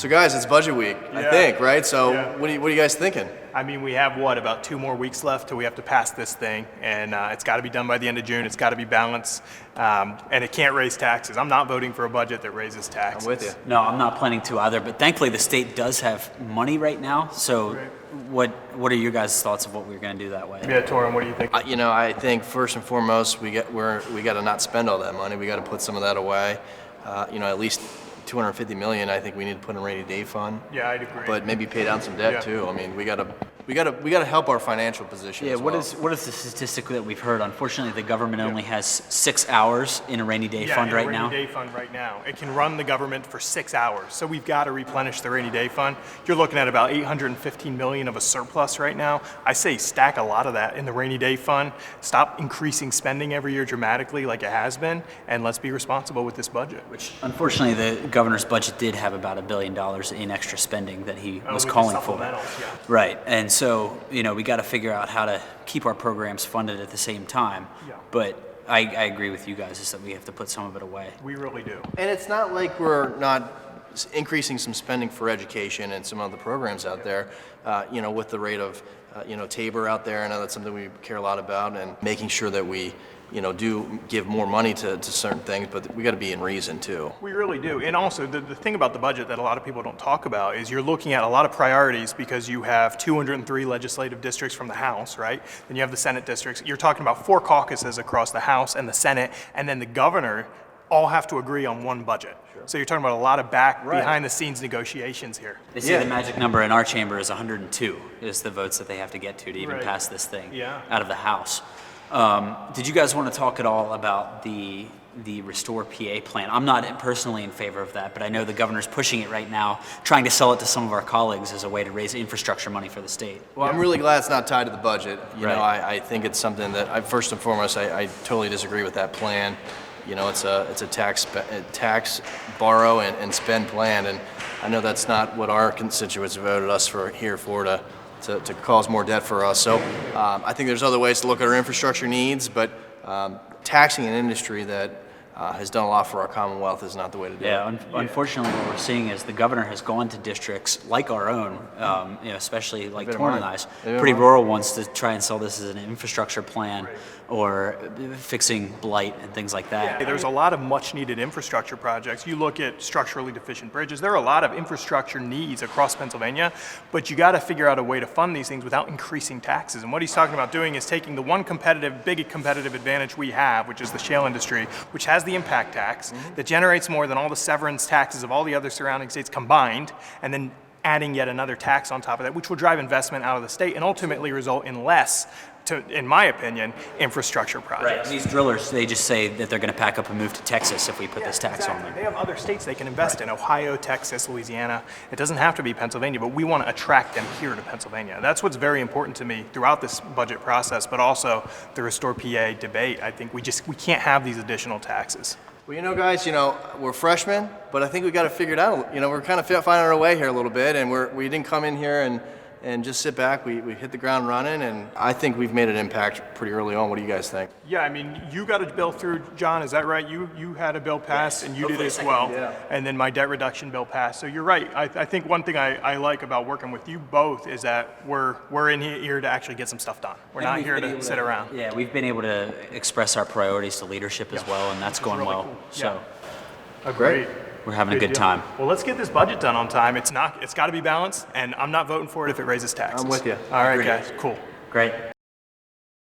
So guys, it's budget week, I think, right? So what are you guys thinking? I mean, we have, what, about 2 more weeks left till we have to pass this thing, and it's got to be done by the end of June. It's got to be balanced, and it can't raise taxes. I'm not voting for a budget that raises taxes. I'm with you. No, I'm not planning to either, but thankfully the state does have money right now, so what are your guys' thoughts of what we're going to do that way? Yeah, Torren, what do you think? I think first and foremost, we got to not spend all that money. We got to put some of that away. At least $250 million. I think we need to put in a rainy day fund. Yeah, I'd agree. But maybe pay down some debt too. I mean, we got to help our financial position. Yeah, as well. what is the statistic that we've heard? Unfortunately, the government only has 6 hours in a rainy day fund right now. Rainy day fund right now. It can run the government for 6 hours. So we've got to replenish the rainy day fund. You're looking at about $815 million of a surplus right now. I say stack a lot of that in the rainy day fund. Stop increasing spending every year dramatically like it has been, and let's be responsible with this budget. Which, unfortunately, the governor's budget did have about $1 billion in extra spending that he was calling for. Right, and so we got to figure out how to keep our programs funded at the same time. But I agree with you guys is that we have to put some of it away. We really do. And it's not like we're not increasing some spending for education and some other programs out there. With the rate of Tabor out there, I know that's something we care a lot about, and making sure that we do give more money to certain things, but we got to be in reason too. We really do. And also, the thing about the budget that a lot of people don't talk about is you're looking at a lot of priorities because you have 203 legislative districts from the House, right? Then you have the Senate districts. You're talking about 4 caucuses across the House and the Senate, and then the governor all have to agree on one budget. So you're talking about a lot of behind-the-scenes negotiations here. They say the magic number in our chamber is 102 is the votes that they have to get to even pass this thing out of the House. Did you guys want to talk at all about the Restore PA plan? I'm not personally in favor of that, but I know the governor's pushing it right now, trying to sell it to some of our colleagues as a way to raise infrastructure money for the state. Well, I'm really glad it's not tied to the budget. I think it's something that first and foremost, I totally disagree with that plan. It's a tax, borrow and spend plan, and I know that's not what our constituents voted us for to cause more debt for us. So I think there's other ways to look at our infrastructure needs, but taxing an industry that has done a lot for our Commonwealth is not the way to do it. Unfortunately, what we're seeing is the governor has gone to districts like our own, especially like Torren and I's, pretty rural ones, to try and sell this as an infrastructure plan or fixing blight and things like that. Yeah, there's a lot of much-needed infrastructure projects. You look at structurally deficient bridges. There are a lot of infrastructure needs across Pennsylvania, but you got to figure out a way to fund these things without increasing taxes. And what he's talking about doing is taking the one big competitive advantage we have, which is the shale industry, which has the impact tax that generates more than all the severance taxes of all the other surrounding states combined, and then adding yet another tax on top of that, which will drive investment out of the state and ultimately result in less, in my opinion, infrastructure projects. These drillers, they just say that they're going to pack up and move to Texas if we put this tax on them. They have other states they can invest in, Ohio, Texas, Louisiana. It doesn't have to be Pennsylvania, but we want to attract them here to Pennsylvania. That's what's very important to me throughout this budget process, but also the Restore PA debate. I think we can't have these additional taxes. Well, guys, we're freshmen, but I think we got to figure it out. We're kind of finding our way here a little bit, and we didn't come in here and just sit back. We hit the ground running, and I think we've made an impact pretty early on. What do you guys think? Yeah, I mean, you got a bill through, John, is that right? You had a bill passed, and you did as well. And then my debt reduction bill passed. So you're right. I think one thing I like about working with you both is that we're in here to actually get some stuff done. We're not here to sit around. Yeah, we've been able to express our priorities to leadership as well, and that's going really well. Cool. So, great. We're having a good time. Well, let's get this budget done on time. It's got to be balanced, and I'm not voting for it if it raises taxes. I'm with you. All right, guys. Cool. Great.